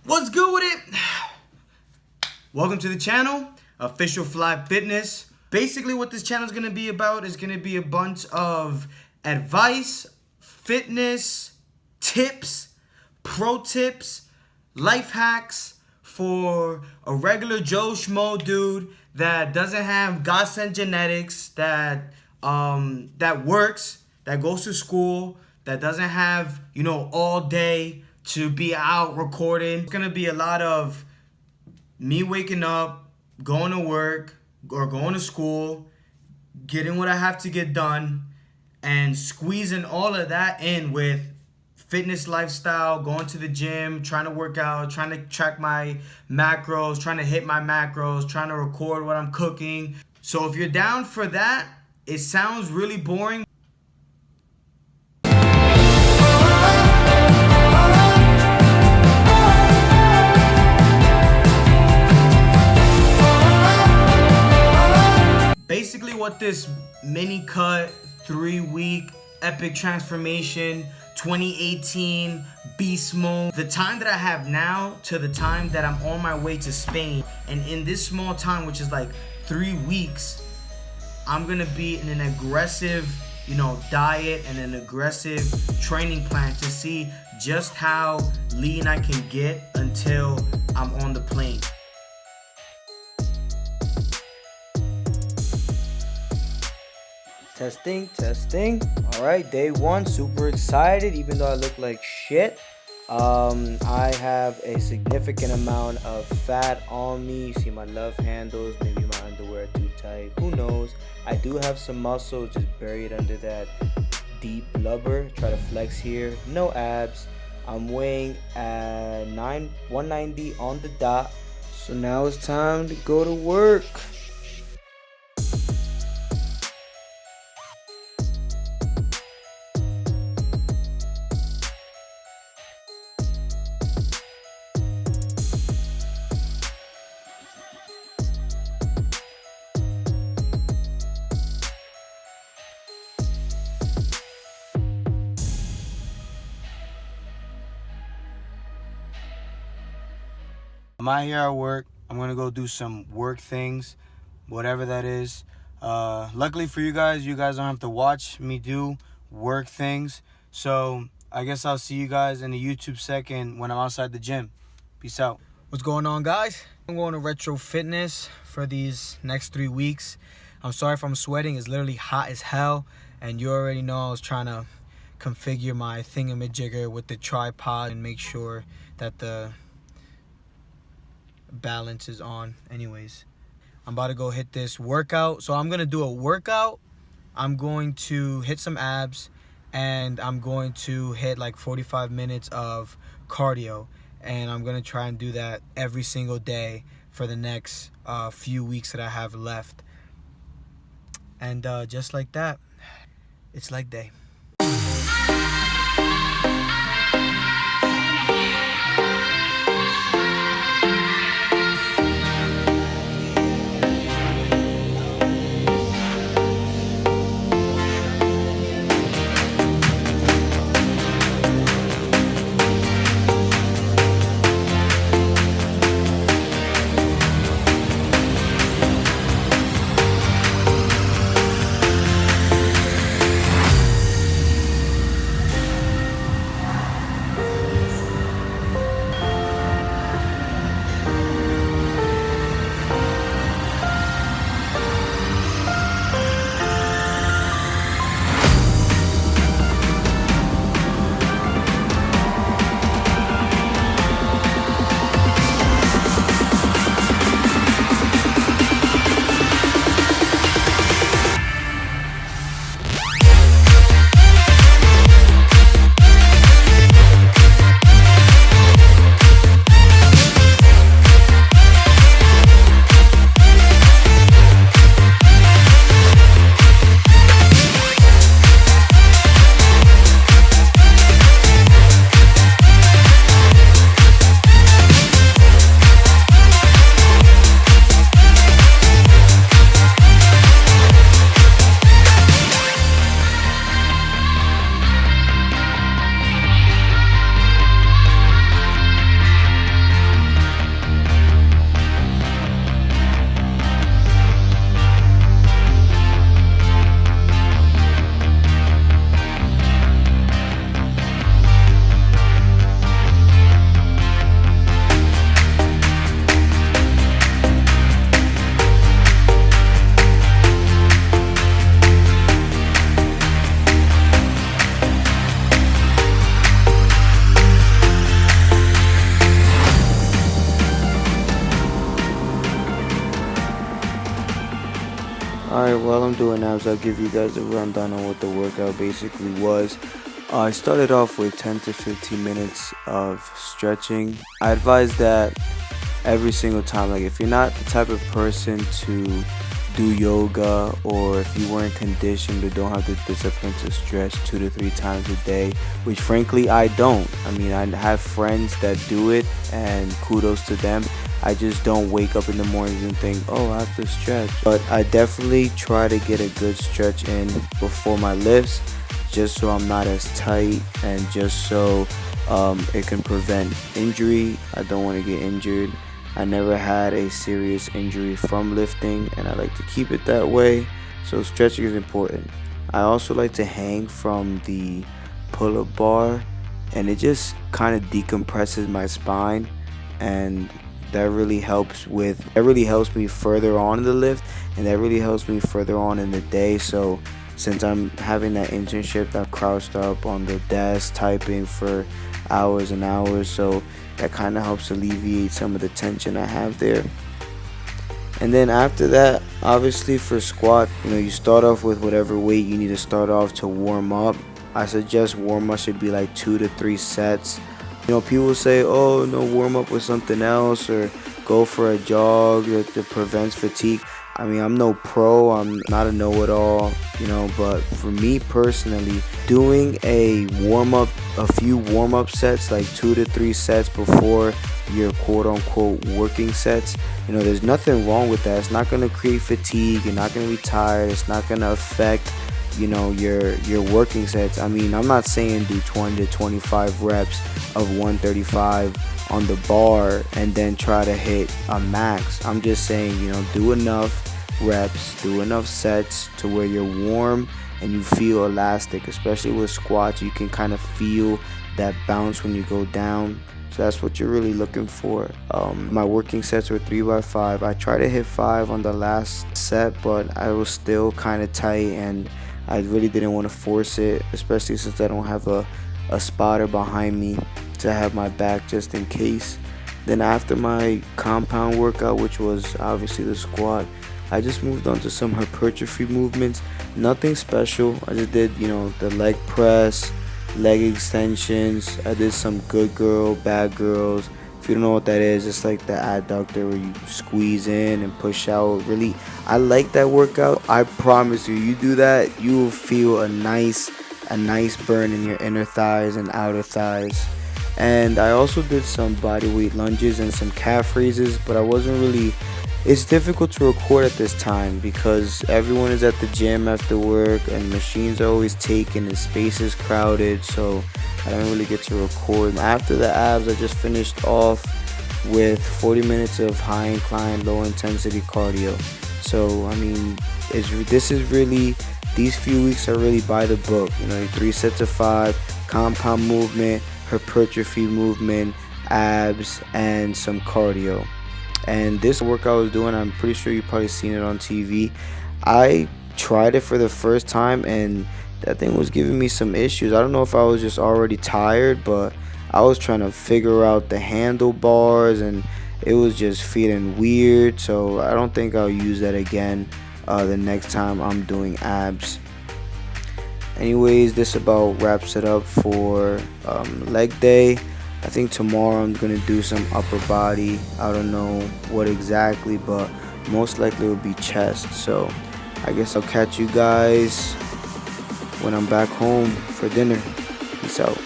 What's good with it? Welcome to the channel, Official Fly Fitness. Basically what this channel is going to be about is going to be a bunch of advice, fitness, tips, pro tips, life hacks for a regular Joe Schmo dude that doesn't have God-sent genetics, that works, that goes to school, that doesn't have, all day to be out recording. It's gonna be a lot of me waking up, going to work or going to school, getting what I have to get done, and squeezing all of that in with fitness lifestyle, going to the gym, trying to work out, trying to track my macros, trying to hit my macros, trying to record what I'm cooking. So if you're down for that, it sounds really boring. Basically what this mini cut 3-week epic transformation 2018 beast mode, the time that I have now to the time that I'm on my way to Spain, and in this small time, which is like 3 weeks, I'm gonna be in an aggressive diet and an aggressive training plan to see just how lean I can get until I'm on the plane. Testing. All right, day one, super excited, even though I look like shit. I have a significant amount of fat on me. You see my love handles, maybe my underwear are too tight, who knows. I do have some muscle just buried under that deep blubber. Try to flex here, no abs. I'm weighing at 190 on the dot. So now it's time to go to work. I'm out here at work. I'm gonna go do some work things, whatever that is. Luckily for you guys don't have to watch me do work things. So I guess I'll see you guys in the YouTube second when I'm outside the gym. Peace out. What's going on, guys? I'm going to Retro Fitness for these next 3 weeks. I'm sorry if I'm sweating. It's literally hot as hell. And you already know I was trying to configure my thingamajigger with the tripod and make sure that the balance is on. Anyways, I'm about to go hit this workout. So I'm gonna do a workout, I'm going to hit some abs, and I'm going to hit like 45 minutes of cardio, and I'm gonna try and do that every single day for the next few weeks that I have left. And just like that, it's leg day. Alright, while I'm doing abs, I'll give you guys a rundown on what the workout basically was. I started off with 10 to 15 minutes of stretching. I advise that every single time. Like, if you're not the type of person to do yoga, or if you weren't conditioned or don't have the discipline to stretch 2 to 3 times a day, which frankly I don't. I mean, I have friends that do it and kudos to them. I just don't wake up in the mornings and think, oh, I have to stretch. But I definitely try to get a good stretch in before my lifts, just so I'm not as tight and just so it can prevent injury. I don't want to get injured. I never had a serious injury from lifting, and I like to keep it that way, so stretching is important. I also like to hang from the pull-up bar, and it just kind of decompresses my spine, and that really helps me further on in the lift, and that really helps me further on in the day. So since I'm having that internship, I'm crouched up on the desk typing for hours and hours, so that kind of helps alleviate some of the tension I have there. And then after that, obviously for squat, you start off with whatever weight you need to start off to warm up. I suggest warm up should be like 2 to 3 sets. People say, oh no, warm up with something else, or go for a jog that prevents fatigue. I mean, I'm no pro, I'm not a know-it-all, but for me personally, doing a few warm-up sets, like 2 to 3 sets before your quote-unquote working sets, there's nothing wrong with that. It's not going to create fatigue, you're not going to be tired, it's not going to affect, your working sets. I mean, I'm not saying do 20 to 25 reps of 135 on the bar and then try to hit a max. I'm just saying, do enough reps, do enough sets to where you're warm and you feel elastic. Especially with squats, you can kind of feel that bounce when you go down, so that's what you're really looking for. My working sets were 3x5. I tried to hit 5 on the last set, but I was still kind of tight and I really didn't want to force it, especially since I don't have a spotter behind me to have my back just in case. Then after my compound workout, which was obviously the squat, I just moved on to some hypertrophy movements. Nothing special. I just did, the leg press, leg extensions. I did some good girl, bad girls. If you don't know what that is, it's like the adductor where you squeeze in and push out. Really, I like that workout. I promise you, you do that, you will feel a nice burn in your inner thighs and outer thighs. And I also did some bodyweight lunges and some calf raises, but it's difficult to record at this time because everyone is at the gym after work and machines are always taken and space is crowded, so I don't really get to record. After the abs, I just finished off with 40 minutes of high incline, low intensity cardio. So I mean, these few weeks are really by the book. 3 sets of 5, compound movement, hypertrophy movement, abs, and some cardio. And this workout I was doing, I'm pretty sure you've probably seen it on TV. I tried it for the first time and that thing was giving me some issues. I don't know if I was just already tired, but I was trying to figure out the handlebars and it was just feeling weird. So I don't think I'll use that again the next time I'm doing abs. Anyways, this about wraps it up for leg day. I think tomorrow I'm going to do some upper body. I don't know what exactly, but most likely it will be chest. So I guess I'll catch you guys when I'm back home for dinner. Peace out.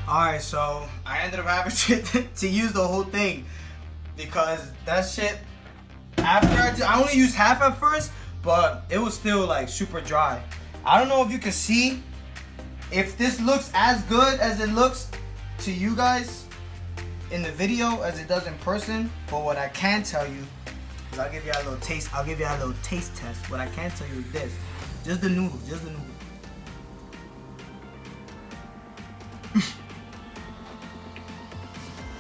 Alright, so I ended up having to use the whole thing because that shit, after I only used half at first, but it was still like super dry. I don't know if you can see if this looks as good as it looks to you guys in the video as it does in person, but what I can tell you is I'll give you a little taste test. What I can tell you is this. Just the noodles.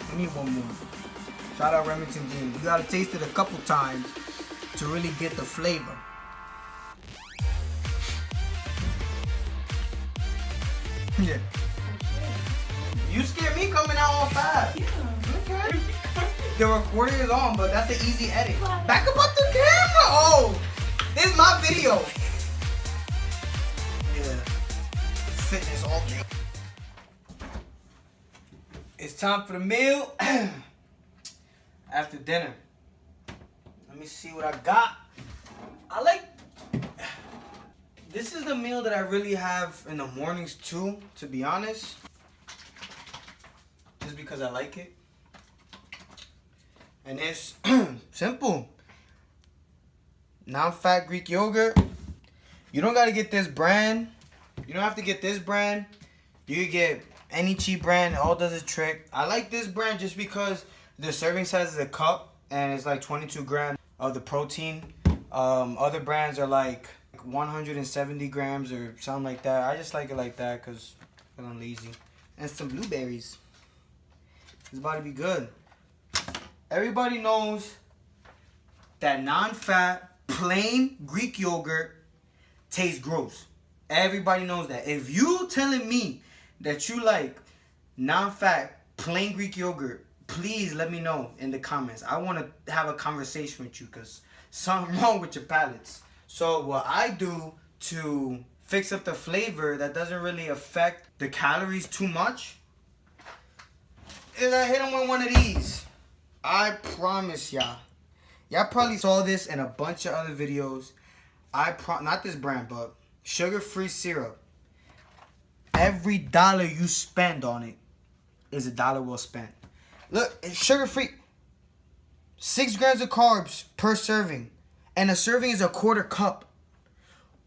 I need one more. Shout out Remington James. You gotta taste it a couple times to really get the flavor. Yeah. You scared me coming out all fast. Yeah. Okay. The recording is on, but that's an easy edit. Back up the camera. Oh, this is my video. Yeah. Fitness all day. It's time for the meal. After dinner. Let me see what I got. I like. This is the meal that I really have in the mornings too, to be honest. Just because I like it. And it's simple. Non-fat Greek yogurt. You don't gotta get this brand. You don't have to get this brand. You can get any cheap brand. It all does a trick. I like this brand just because the serving size is a cup and it's like 22 grams of the protein. Other brands are like 170 grams or something like that. I just like it like that because I'm lazy. And some blueberries. It's about to be good. Everybody knows that non-fat, plain Greek yogurt tastes gross. Everybody knows that. If you telling me that you like non-fat, plain Greek yogurt, please let me know in the comments. I want to have a conversation with you because something wrong with your palates. So what I do to fix up the flavor that doesn't really affect the calories too much is I hit them with one of these. I promise y'all. Y'all probably saw this in a bunch of other videos. Not this brand, but sugar-free syrup. Every dollar you spend on it is a dollar well spent. Look, it's sugar-free. 6 grams of carbs per serving. And a serving is a quarter cup.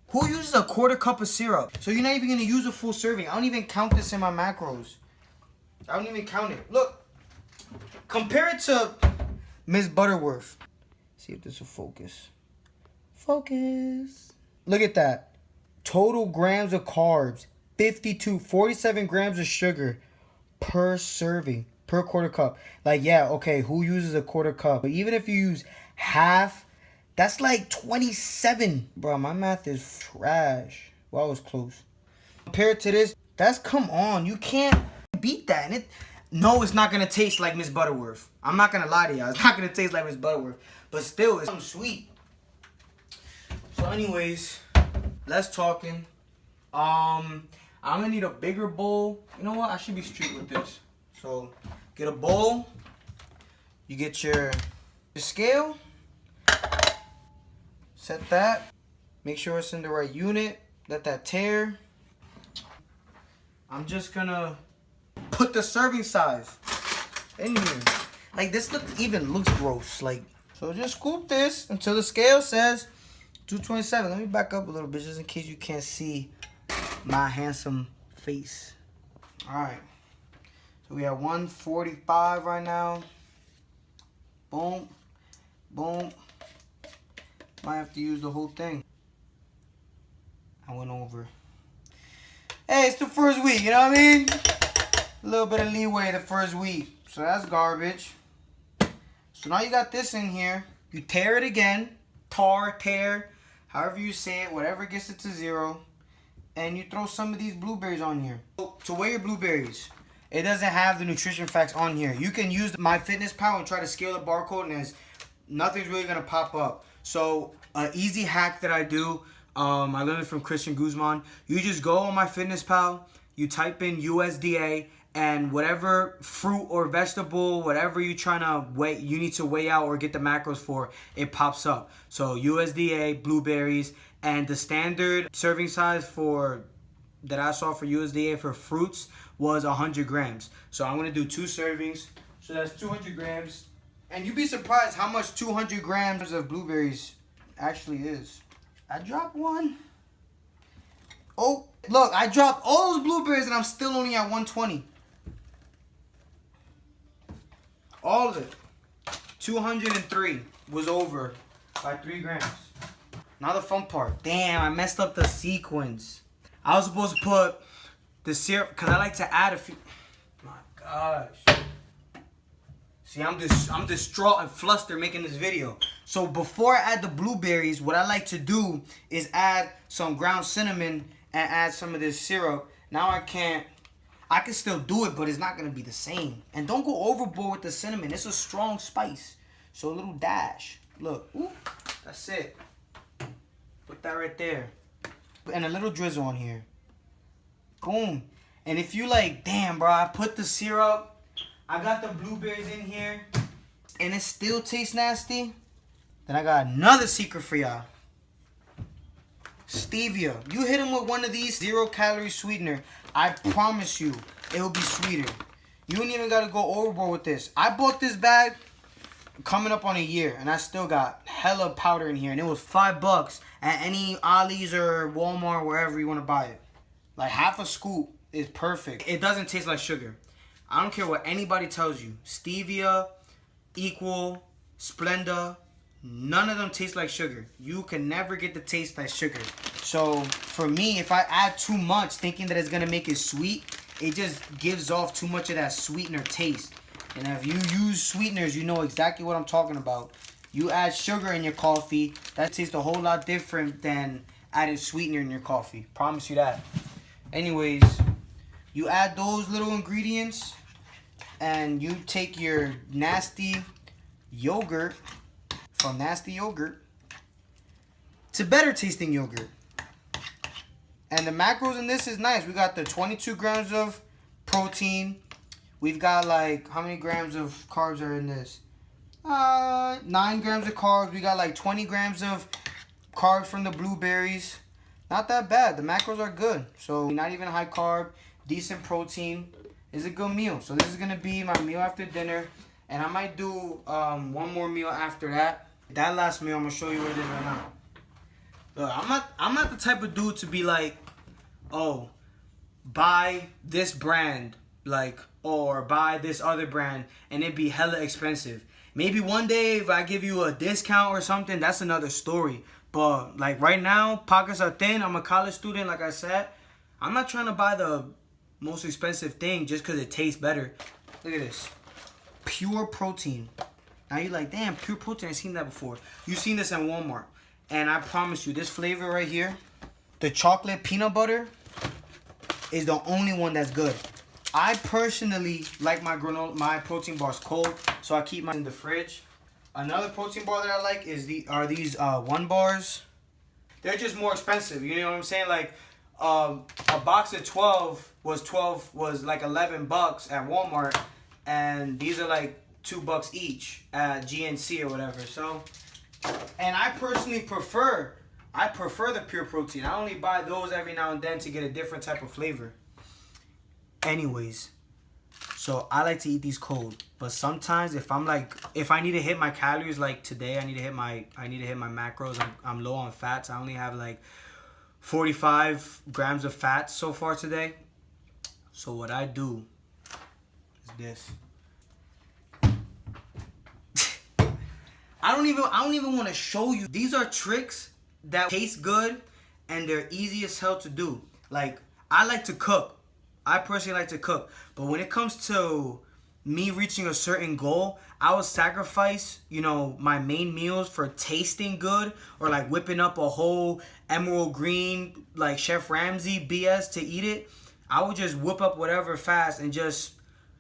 Who uses a quarter cup of syrup? So you're not even going to use a full serving. I don't even count this in my macros. I don't even count it. Look. Compare it to Miss Butterworth. See if this will focus. Focus. Look at that. Total grams of carbs. 47 grams of sugar per serving. Per quarter cup. Like, yeah, okay, who uses a quarter cup? But even if you use half, that's like 27. Bro, my math is trash. Well, I was close. Compared to this, come on. You can't beat that. And no, it's not going to taste like Miss Butterworth. I'm not going to lie to y'all. It's not going to taste like Miss Butterworth. But still, it's something sweet. So anyways, let's talking. I'm going to need a bigger bowl. You know what? I should be straight with this. So, get a bowl. You get your scale. Set that. Make sure it's in the right unit. Let that tear. I'm just going to put the serving size in here. Like, this even looks gross. Like, so just scoop this until the scale says 227. Let me back up a little bit just in case you can't see my handsome face. Alright. So we have 145 right now. Boom. Boom. Might have to use the whole thing. I went over. Hey, it's the first week, you know what I mean? A little bit of leeway the first week. So that's garbage. So now you got this in here. You tear it again. Tear. However you say it. Whatever gets it to 0. And you throw some of these blueberries on here. To weigh your blueberries, it doesn't have the nutrition facts on here. You can use MyFitnessPal and try to scale the barcode and nothing's really going to pop up. So an easy hack that I do, I learned it from Christian Guzman. You just go on MyFitnessPal, you type in USDA, and whatever fruit or vegetable, whatever you're trying to weigh, you need to weigh out or get the macros for, it pops up. So USDA, blueberries, and the standard serving size that I saw for USDA for fruits was 100 grams. So I'm going to do 2 servings. So that's 200 grams. And you'd be surprised how much 200 grams of blueberries actually is. I dropped one. Oh, look, I dropped all those blueberries and I'm still only at 120. All of it. 203 was over by 3 grams. Now the fun part. Damn, I messed up the sequence. I was supposed to put the syrup because I like to add a few. My gosh. See, I'm distraught and flustered making this video. So before I add the blueberries, what I like to do is add some ground cinnamon and add some of this syrup. Now I can't. I can still do it, but it's not gonna be the same. And don't go overboard with the cinnamon. It's a strong spice. So a little dash. Look, ooh, that's it. Put that right there. And a little drizzle on here. Boom. And if you like, damn, bro, I put the syrup, I got the blueberries in here, and it still tastes nasty, then I got another secret for y'all. Stevia. You hit them with one of these 0-calorie sweetener, I promise you, it will be sweeter. You don't even got to go overboard with this. I bought this bag coming up on a year, and I still got hella powder in here, and it was $5 at any Ollie's or Walmart, wherever you want to buy it. Like half a scoop is perfect. It doesn't taste like sugar. I don't care what anybody tells you. Stevia, Equal, Splenda, none of them taste like sugar. You can never get the taste like sugar. So for me, if I add too much thinking that it's gonna make it sweet, it just gives off too much of that sweetener taste. And if you use sweeteners, you know exactly what I'm talking about. You add sugar in your coffee, that tastes a whole lot different than adding sweetener in your coffee. Promise you that. Anyways, you add those little ingredients and you take your nasty yogurt from nasty yogurt to better tasting yogurt. And the macros in this is nice. We got the 22 grams of protein. We've got like, how many grams of carbs are in this? 9 grams of carbs. We got like 20 grams of carbs from the blueberries. Not that bad. The macros are good. So not even high carb, decent protein. It's a good meal. So this is going to be my meal after dinner. And I might do one more meal after that. That last meal, I'm going to show you what it is right now. Look, I'm not the type of dude to be like, oh, buy this brand, like, or buy this other brand, and it be hella expensive. Maybe one day if I give you a discount or something, that's another story. But like right now, pockets are thin. I'm a college student, like I said. I'm not trying to buy the most expensive thing just because it tastes better. Look at this. Pure protein. Now you're like, damn, pure protein. I've seen that before. You've seen this at Walmart. And I promise you, this flavor right here, the chocolate peanut butter, is the only one that's good. I personally like my granola, my protein bars cold, so I keep mine in the fridge. Another protein bar that I like is these 1 bars. They're just more expensive. You know what I'm saying? Like a box of 12 was like $11 at Walmart, and these are like $2 each at GNC or whatever. So, and I personally prefer the pure protein. I only buy those every now and then to get a different type of flavor. Anyways, so I like to eat these cold, but sometimes if I need to hit my calories, like today I need to hit my macros. I'm low on fats. I only have like 45 grams of fats so far today. So what I do is this. I don't even want to show you. These are tricks that taste good and they're easy as hell to do. Like, I like to cook. I personally like to cook. But when it comes to me reaching a certain goal, I will sacrifice, my main meals for tasting good, or like whipping up a whole emerald green, like Chef Ramsay BS to eat it. I would just whip up whatever fast and just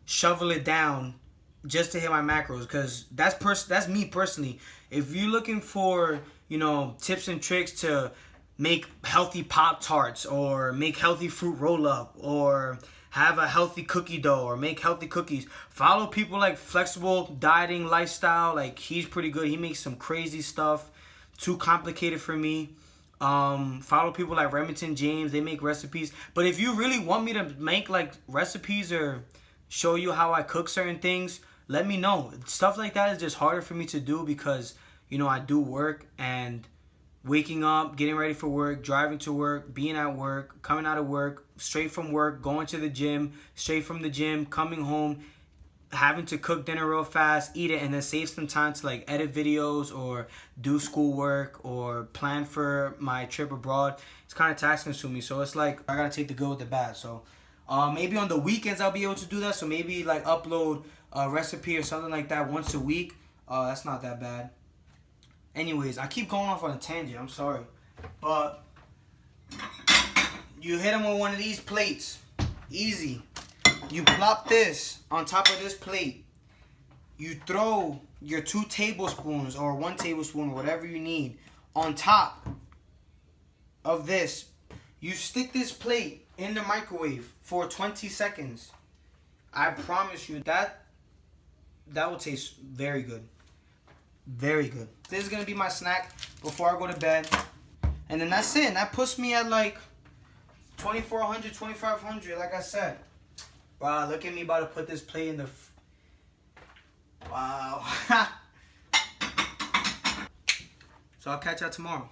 shovel it down just to hit my macros, because that's me personally. If you're looking for, tips and tricks to make healthy Pop-Tarts, or make healthy fruit roll-up, or have a healthy cookie dough, or make healthy cookies, follow people like Flexible Dieting Lifestyle. Like, he's pretty good. He makes some crazy stuff. Too complicated for me. Follow people like Remington James. They make recipes. But if you really want me to make like recipes or show you how I cook certain things, let me know. Stuff like that is just harder for me to do because, I do work, and waking up, getting ready for work, driving to work, being at work, coming out of work, straight from work, going to the gym, straight from the gym, coming home, having to cook dinner real fast, eat it, and then save some time to like edit videos or do schoolwork or plan for my trip abroad. It's kind of tax consuming. So it's like I gotta take the good with the bad. So maybe on the weekends I'll be able to do that. So maybe like upload a recipe or something like that once a week. That's not that bad. Anyways, I keep going off on a tangent. I'm sorry. But You hit them with one of these plates. Easy. You plop this on top of this plate. You throw your 2 tablespoons or 1 tablespoon, whatever you need, on top of this. You stick this plate in the microwave for 20 seconds. I promise you that will taste very good. Very good. This is going to be my snack before I go to bed. And then that's it. And that puts me at like 2,400, 2,500, like I said. Wow, look at me about to put this plate in the... Wow. So I'll catch y'all tomorrow.